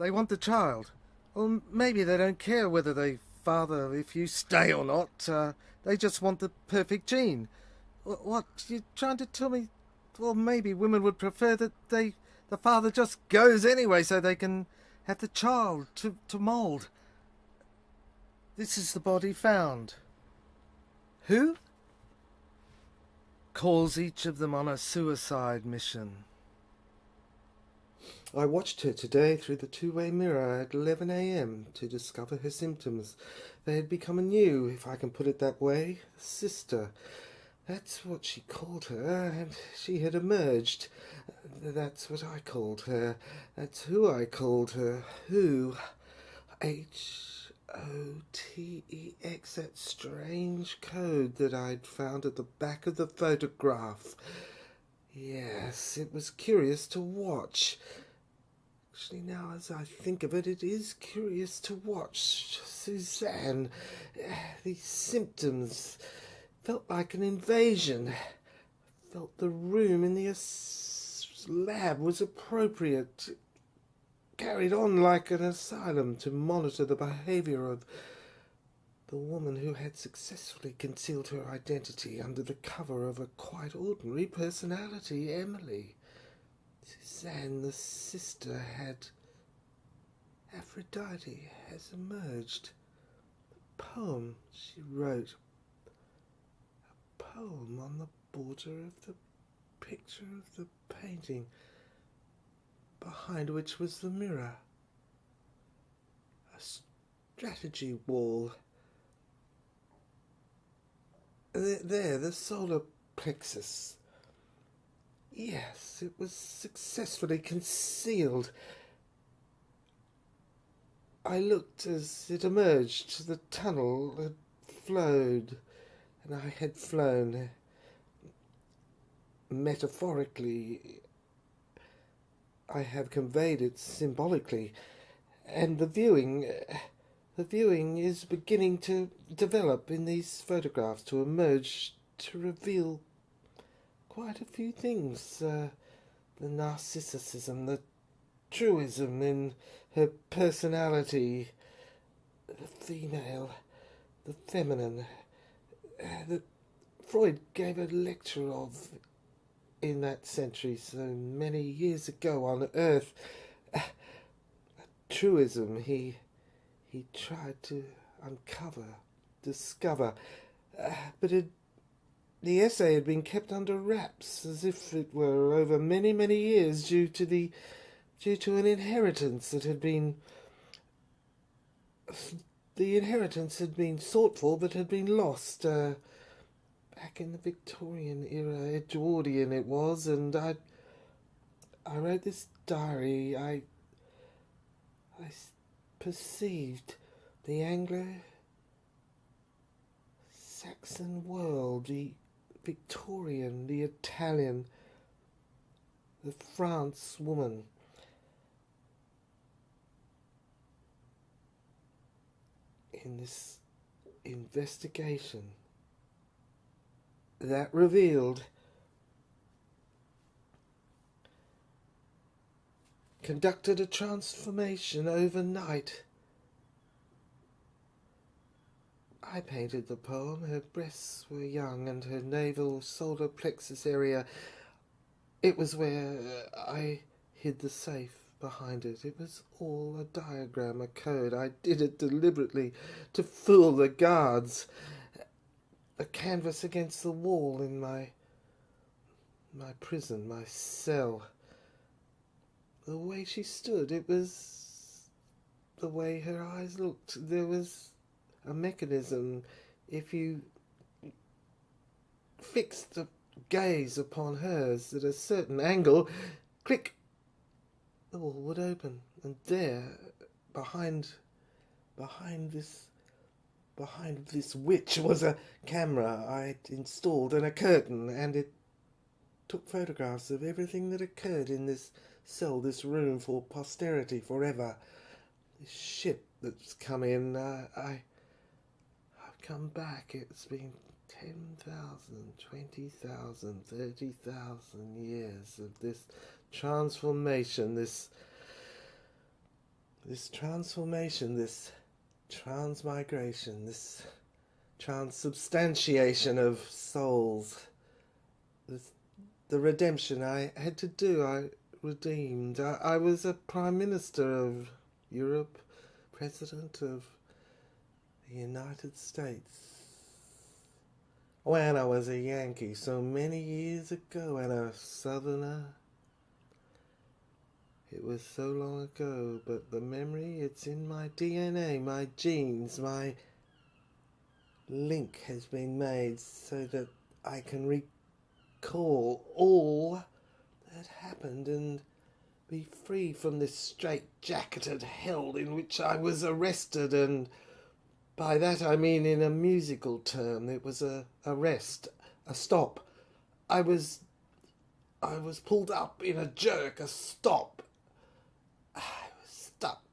They want the child. Or maybe they don't care whether they father if you stay or not. They just want the perfect gene. What? You trying to tell me? Well, maybe women would prefer that the father just goes anyway so they can have the child to mould. This is the body found. Who? Calls each of them on a suicide mission. I watched her today through the two-way mirror at 11 a.m. to discover her symptoms. They had become anew, if I can put it that way. Sister. That's what she called her, and she had emerged. That's what I called her. That's who I called her. Who? Hotex, that strange code that I'd found at the back of the photograph. Yes, it was curious to watch. Actually, now as I think of it, it is curious to watch. Suzanne, these symptoms felt like an invasion. Felt the room in the lab was appropriate. Carried on like an asylum to monitor the behaviour of the woman who had successfully concealed her identity under the cover of a quite ordinary personality, Emily. Suzanne, the sister, had... Aphrodite has emerged. The poem she wrote. A poem on the border of the picture of the painting, behind which was the mirror. A strategy wall. There, the solar plexus. Yes, it was successfully concealed. I looked as it emerged. The tunnel had flowed, and I had flown. Metaphorically, I have conveyed it symbolically, and the viewing is beginning to develop in these photographs, to emerge, to reveal quite a few things. The narcissism, the truism in her personality, the female, the feminine, that Freud gave a lecture of in that century so many years ago on Earth. A truism he tried to uncover, discover, but the essay had been kept under wraps, as if it were over many, many years, due to an inheritance that had been... The inheritance had been sought for, but had been lost. Back in the Victorian era, Edwardian it was, and I wrote this diary. I perceived the Anglo-Saxon world, the Victorian, the Italian, the France woman. In this investigation that revealed, conducted a transformation overnight. I painted the poem. Her breasts were young and her navel solar plexus area. It was where I hid the safe behind it. It was all a diagram, a code. I did it deliberately to fool the guards. A canvas against the wall in my prison, my cell. The way she stood, it was the way her eyes looked. There was a mechanism. If you fixed the gaze upon hers at a certain angle, click, the wall would open, and there, behind this witch was a camera I'd installed and a curtain, and it took photographs of everything that occurred in this cell, this room, for posterity, forever. This ship that's come in, I've come back. It's been 10,000, 20,000, 30,000 years of this transformation, this This transformation, this transmigration, this transubstantiation of souls, the redemption I had to do, I redeemed. I was a Prime Minister of Europe, President of the United States. When I was a Yankee so many years ago and a Southerner. It was so long ago, but the memory, it's in my DNA, my genes, my link has been made so that I can recall all that happened and be free from this straight-jacketed hell in which I was arrested, and by that I mean in a musical term. It was a arrest, a stop. I was pulled up in a jerk, a stop. I was stuck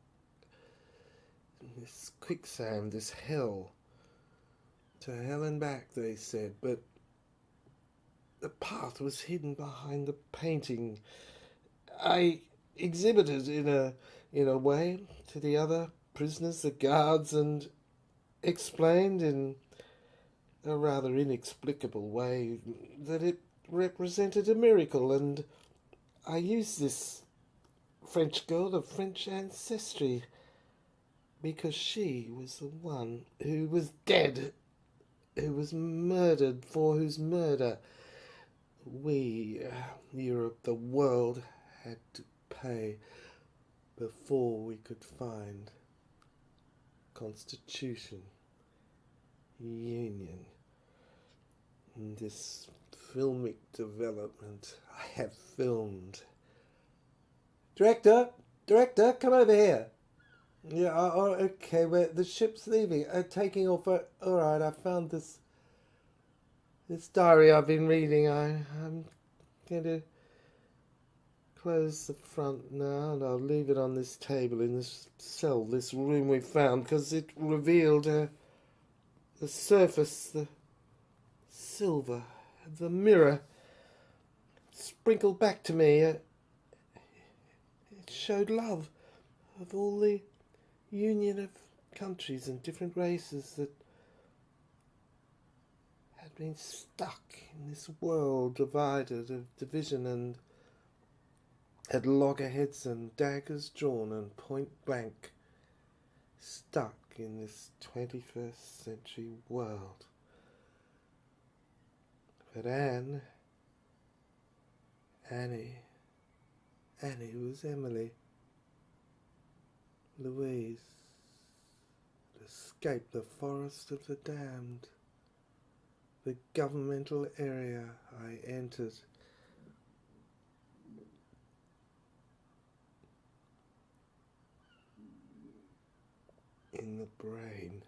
in this quicksand, this hell. To hell and back, they said, but the path was hidden behind the painting. I exhibited in a way to the other prisoners, the guards, and explained in a rather inexplicable way that it represented a miracle, and I used this French girl of French ancestry because she was the one who was dead, who was murdered, for whose murder we, Europe, the world, had to pay before we could find Constitution, Union, and this filmic development I have filmed. Director, come over here. Yeah, okay, the ship's leaving, taking off. All right, I found this diary I've been reading. I'm going to close the front now, and I'll leave it on this table in this cell, this room we found, because it revealed the surface, the silver, the mirror sprinkled back to me. It showed love of all the union of countries and different races that had been stuck in this world divided of division, and had loggerheads and daggers drawn and point blank stuck in this 21st century world. But Annie was Emily. Louise had escaped the forest of the damned, the governmental area I entered. In the brain.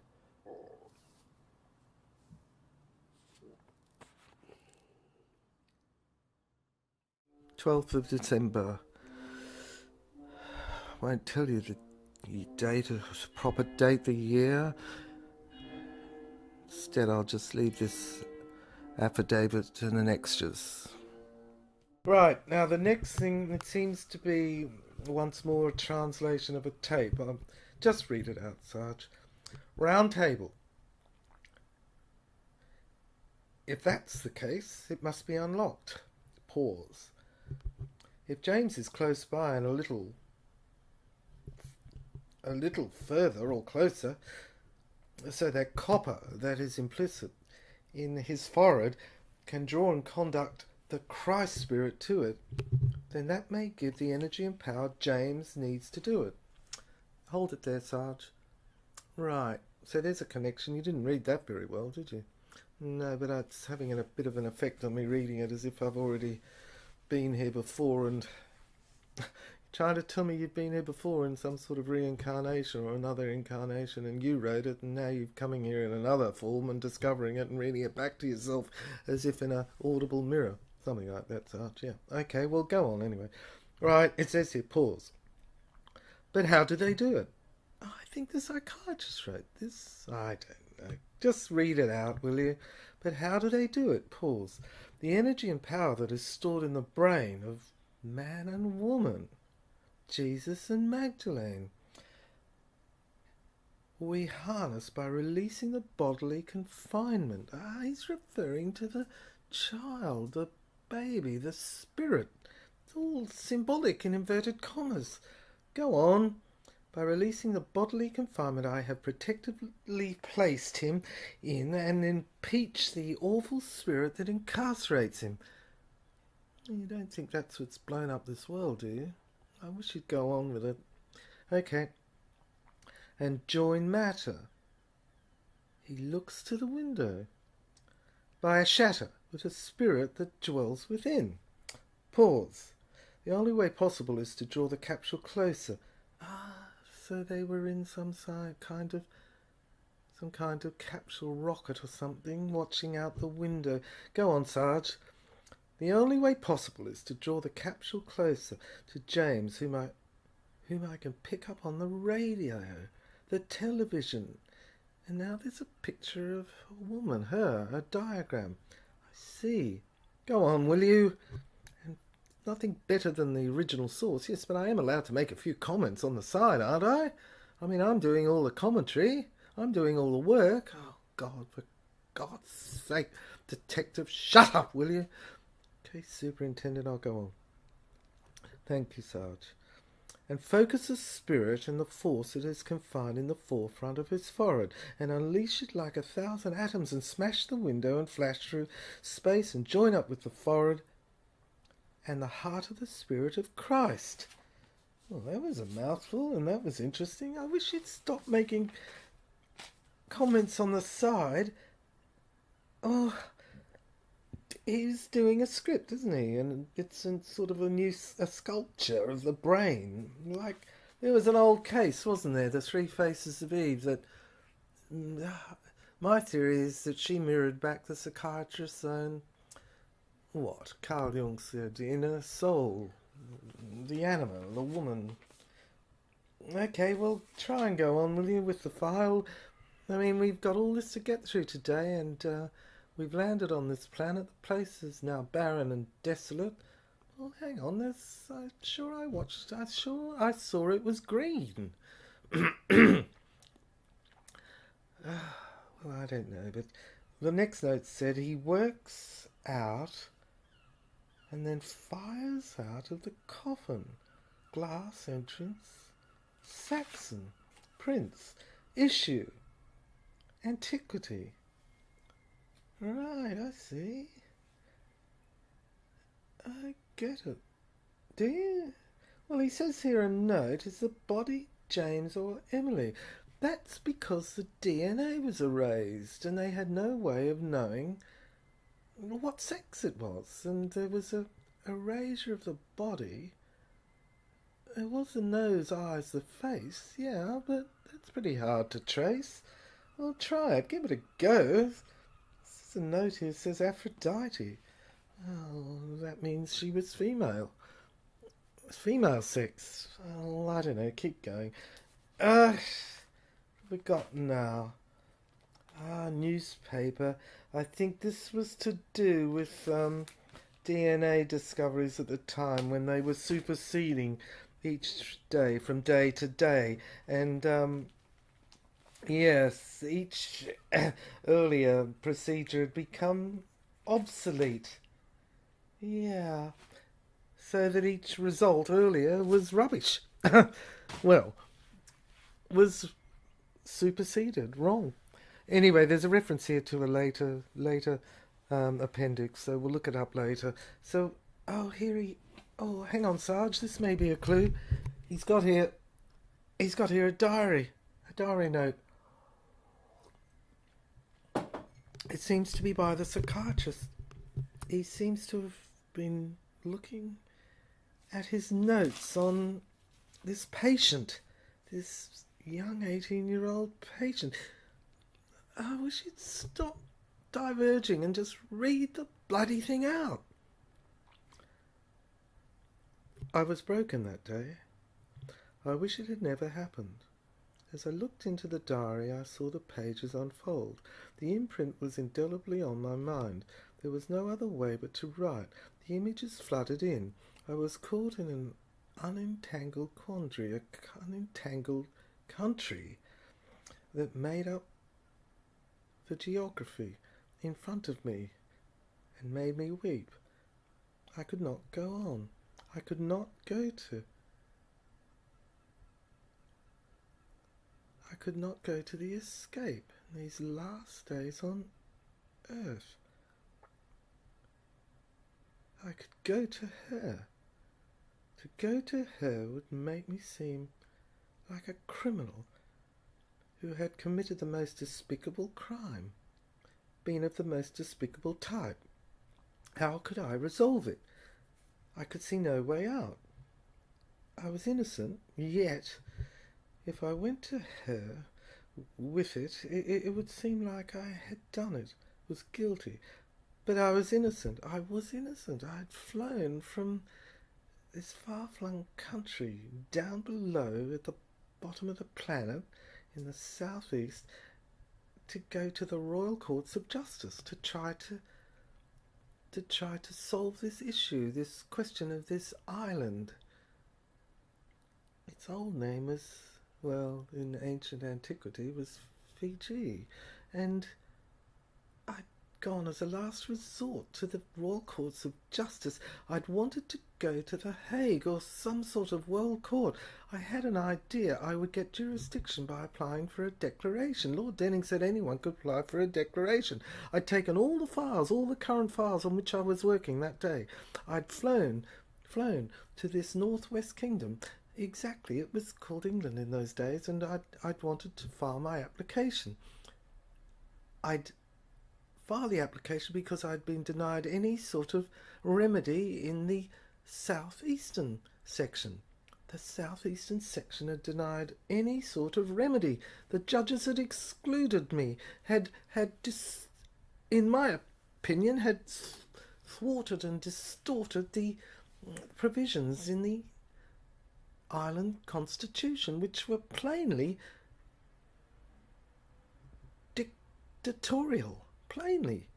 December 12th. I won't tell you the date, a proper date, the year. Instead, I'll just leave this affidavit and an extras. Right, now the next thing, it seems to be once more a translation of a tape. I'll just read it out, Sarge. Round table. If that's the case, it must be unlocked. Pause. If James is close by and a little further or closer, so that copper that is implicit in his forehead can draw and conduct the Christ spirit to it, then that may give the energy and power James needs to do it. Hold it there, Sarge. Right, so there's a connection. You didn't read that very well, did you? No, but it's having a bit of an effect on me reading it as if I've already been here before, and trying to tell me you've been here before in some sort of reincarnation or another incarnation, and you wrote it, and now you're coming here in another form and discovering it and reading it back to yourself as if in an audible mirror. Something like that, Sarge, yeah. Okay, well, go on anyway. Right, it says here, pause. But how do they do it? Oh, I think the psychiatrist wrote this. I don't know. Just read it out, will you? But how do they do it? Pause. The energy and power that is stored in the brain of man and woman, Jesus and Magdalene, we harness by releasing the bodily confinement. He's referring to the child, the baby, the spirit. It's all symbolic in inverted commas. Go on. By releasing the bodily confinement I have protectively placed him in and impeach the awful spirit that incarcerates him. You don't think that's what's blown up this world, do you? I wish you'd go on with it. Okay. And join matter. He looks to the window. By a shatter with a spirit that dwells within. Pause. The only way possible is to draw the capsule closer. So they were in some kind of capsule rocket or something, watching out the window. Go on, Sarge. The only way possible is to draw the capsule closer to James, whom I can pick up on the radio, the television. And now there's a picture of a woman, a diagram. I see. Go on, will you? Nothing better than the original source, yes, but I am allowed to make a few comments on the side, aren't I? I mean, I'm doing all the commentary. I'm doing all the work. Oh, God, for God's sake. Detective, shut up, will you? Okay, Superintendent, I'll go on. Thank you, Sarge. And focus the spirit and the force that is confined in the forefront of his forehead, and unleash it like 1,000 atoms, and smash the window and flash through space, and join up with the forehead and the heart of the Spirit of Christ. Well, that was a mouthful, and that was interesting. I wish you'd stop making comments on the side. Oh, he's doing a script, isn't he? And it's sort of a sculpture of the brain. Like, there was an old case, wasn't there? The Three Faces of Eve. That my theory is that she mirrored back the psychiatrist's own. What? Carl Jung said, the inner soul, the animal, the woman. Okay, well, try and go on, will you, with the file? I mean, we've got all this to get through today, and we've landed on this planet. The place is now barren and desolate. Well, hang on, I saw it was green. Well, I don't know, but the next note said he works out and then fires out of the coffin. Glass entrance. Saxon. Prince. Issue. Antiquity. Right, I see. I get it. Do you? Well, he says here a note. Is the body James or Emily? That's because the DNA was erased and they had no way of knowing what sex it was, and there was a erasure of the body. It was the nose, eyes, the face, yeah, but that's pretty hard to trace. Well, try it, give it a go. There's a note here that says Aphrodite. Oh, that means she was female. Female sex. Oh, I don't know, keep going. Forgotten now. Newspaper. I think this was to do with DNA discoveries at the time when they were superseding each day from day to day. And yes, each earlier procedure had become obsolete. Yeah. So that each result earlier was rubbish. Well, was superseded, wrong. Anyway, there's a reference here to a later appendix, so we'll look it up later. So, hang on, Sarge, this may be a clue. He's got here a diary note. It seems to be by the psychiatrist. He seems to have been looking at his notes on this patient, this young 18-year-old patient. I wish you'd stop diverging and just read the bloody thing out. I was broken that day. I wish it had never happened. As I looked into the diary, I saw the pages unfold. The imprint was indelibly on my mind. There was no other way but to write. The images flooded in. I was caught in an unentangled quandary, an unentangled country. that made up the geography in front of me and made me weep. I could not go on. I could not go to. I could not go to the escape in these last days on earth. I could go to her. To go to her would make me seem like a criminal who had committed the most despicable crime, been of the most despicable type. How could I resolve it? I could see no way out. I was innocent, yet if I went to her with it would seem like I had done it, was guilty. But I was innocent. I had flown from this far-flung country down below at the bottom of the planet in the southeast to go to the Royal Courts of Justice to try to solve this issue, this question of this island. Its old name was, well, in ancient antiquity, was Fiji, and I'd gone as a last resort to the Royal Courts of Justice. I'd wanted to go to The Hague or some sort of world court. I had an idea I would get jurisdiction by applying for a declaration. Lord Denning said anyone could apply for a declaration. I'd taken all the files, all the current files on which I was working that day. I'd flown to this northwest kingdom. Exactly, it was called England in those days, and I'd wanted to file my application. I'd file the application because I'd been denied any sort of remedy in the southeastern section. The southeastern section had denied any sort of remedy. The judges had excluded me, in my opinion, had thwarted and distorted the provisions in the island constitution, which were plainly dictatorial. Plainly,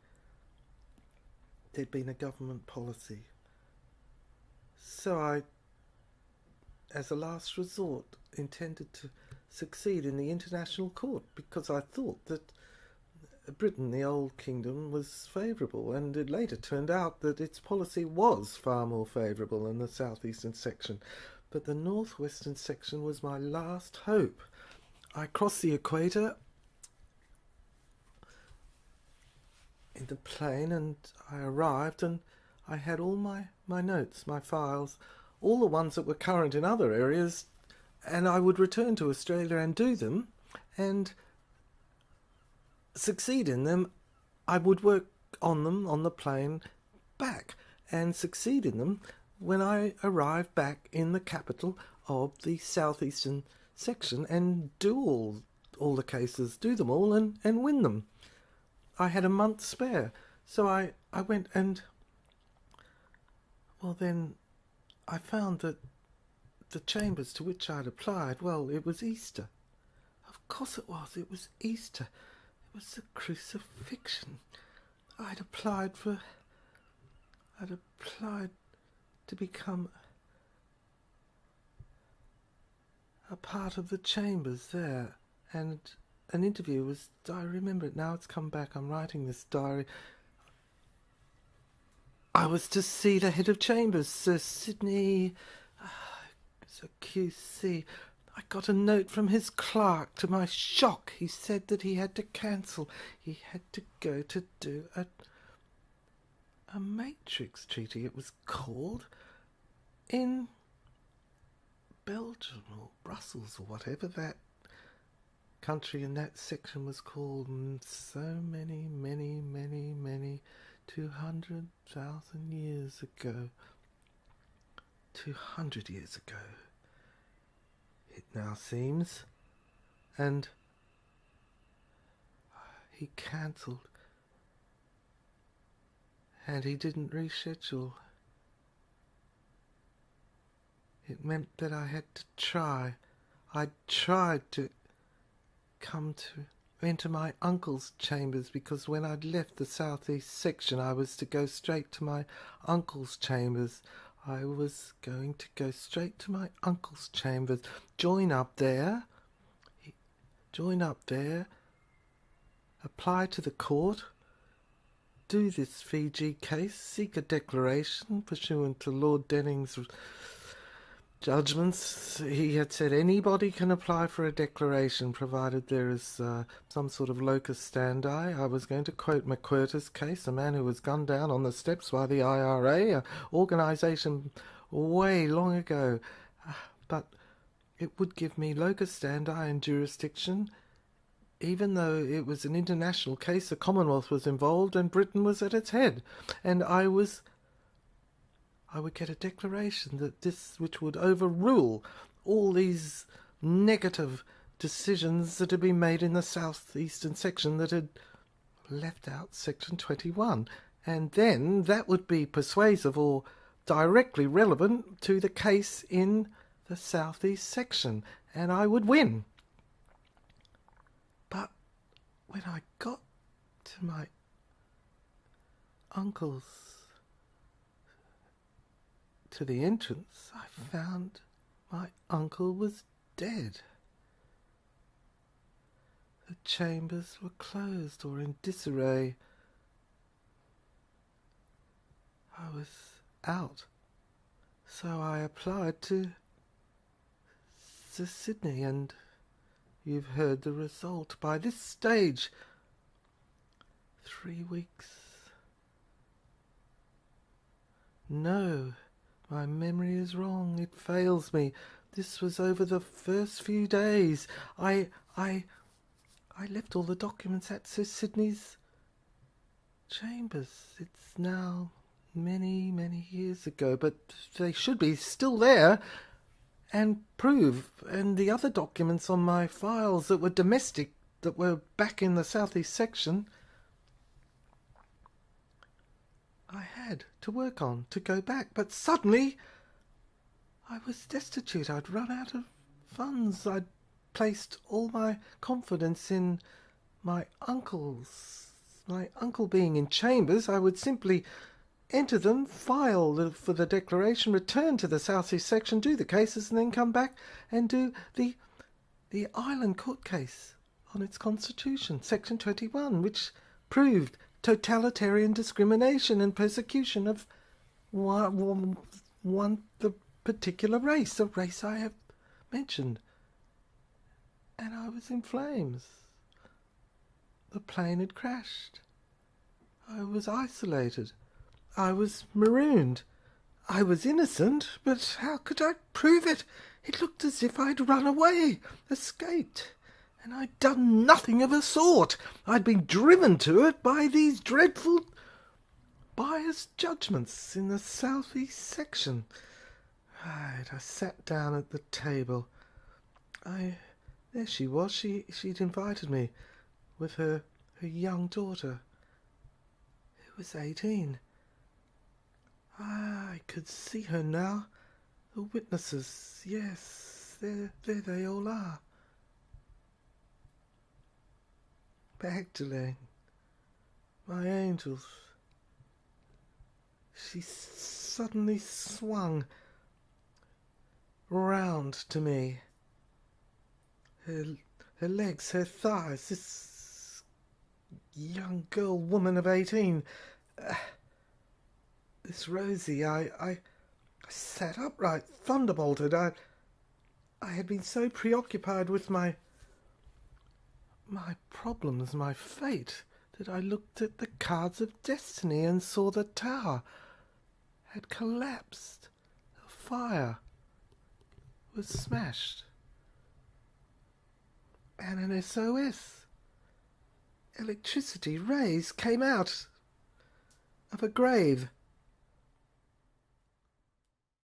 there'd been a government policy. So I, as a last resort, intended to succeed in the international court because I thought that Britain, the old kingdom, was favourable, and it later turned out that its policy was far more favourable in the southeastern section. But the northwestern section was my last hope. I crossed the equator in the plane, and I arrived, and I had all my notes, my files, all the ones that were current in other areas, and I would return to Australia and do them, and succeed in them. I would work on them on the plane back, and succeed in them when I arrived back in the capital of the southeastern section, and do all the cases, do them all, and win them. I had a month spare, so I went and, well, then I found that the chambers to which I'd applied, well, it was Easter. Of course it was Easter. It was the crucifixion. I'd applied to become a part of the chambers there, and an interview was, I remember it now, it's come back, I'm writing this diary. I was to see the head of chambers, Sir Sidney, Sir QC. I got a note from his clerk. To my shock, he said that he had to cancel. He had to go to do a matrix treaty, it was called, in Belgium or Brussels or whatever that country in that section was called. So many 200,000 years ago. 200 years ago, it now seems. And he cancelled, and he didn't reschedule. It meant that I had to try. I tried to come into my uncle's chambers, because when I'd left the southeast section I was to go straight to my uncle's chambers. I was going to go straight to my uncle's chambers, join up there, join up there, apply to the court, do this Fiji case, seek a declaration pursuant to Lord Denning's judgments. He had said anybody can apply for a declaration provided there is some sort of locus standi. I was going to quote McQuirter's case, a man who was gunned down on the steps by the IRA, an organisation way long ago. But it would give me locus standi and jurisdiction, even though it was an international case. The Commonwealth was involved and Britain was at its head. And I would get a declaration that this, which would overrule all these negative decisions that had been made in the southeastern section that had left out section 21. And then that would be persuasive or directly relevant to the case in the southeast section, and I would win. But when I got to my uncle's, to the entrance, I found my uncle was dead. The chambers were closed or in disarray. I was out, so I applied to Sydney, and you've heard the result. By this stage, 3 weeks. No, my memory is wrong. It fails me. This was over the first few days. I left all the documents at Sir Sydney's chambers. It's now many, many years ago, but they should be still there and prove. And the other documents on my files that were domestic, that were back in the southeast section, I had to work on, to go back. But suddenly I was destitute. I'd run out of funds. I'd placed all my confidence in my uncles. My uncle being in chambers, I would simply enter them, file for the declaration, return to the southeast section, do the cases, and then come back and do the island court case on its constitution, section 21, which proved totalitarian discrimination and persecution of the particular race, the race I have mentioned. And I was in flames. The plane had crashed. I was isolated. I was marooned. I was innocent, but how could I prove it? It looked as if I'd run away, escaped, and I'd done nothing of the sort. I'd been driven to it by these dreadful biased judgments in the southeast section. Right, I sat down at the table. There she was. She'd invited me with her young daughter, who was 18. I could see her now. The witnesses, yes, there they all are. Magdalene, my angels. She suddenly swung round to me. Her legs, her thighs, this young girl, woman of 18, this Rosie, I sat upright, thunderbolted. I had been so preoccupied with my problems, my fate, that I looked at the cards of destiny and saw the tower had collapsed. The fire was smashed. And an SOS. Electricity rays came out of a grave